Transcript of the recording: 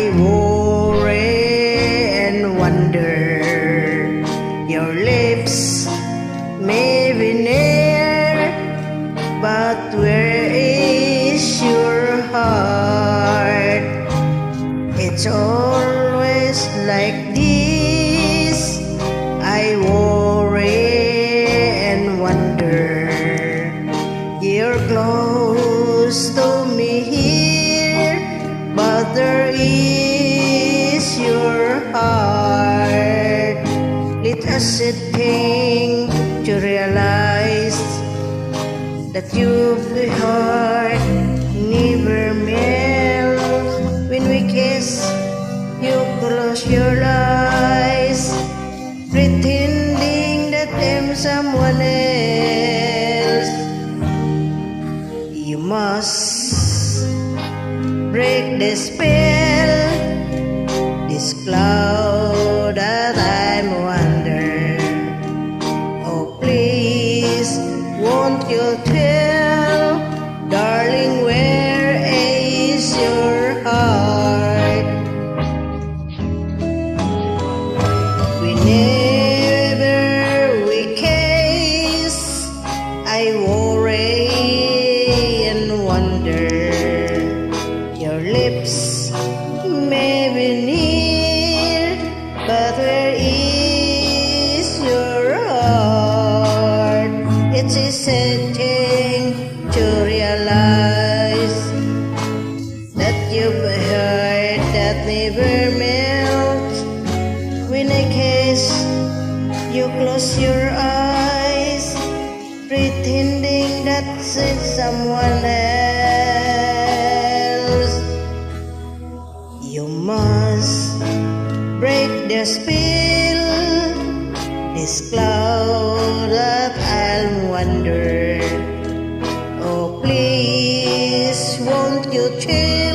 I worry and wonder. Your lips may be near, but where is your heart? It's always like this. I worry and wonder. You're close to me here, but there is your heart. Let us sit thing to realize that your heart never melts. When we kiss, you close your eyes, pretending that I'm someone else. You must break the spell, this cloud that I'm under. Oh please, won't you tell, darling, where is your heart? Whenever we kiss, I worry and wonder. Your lips may be near, but where is your heart? It's a sad thing to realize that you've heard that never melts. When I kiss, you close your eyes, pretending that's someone else. You must break the spell, this cloud that I'll wonder. Oh please, won't you chill,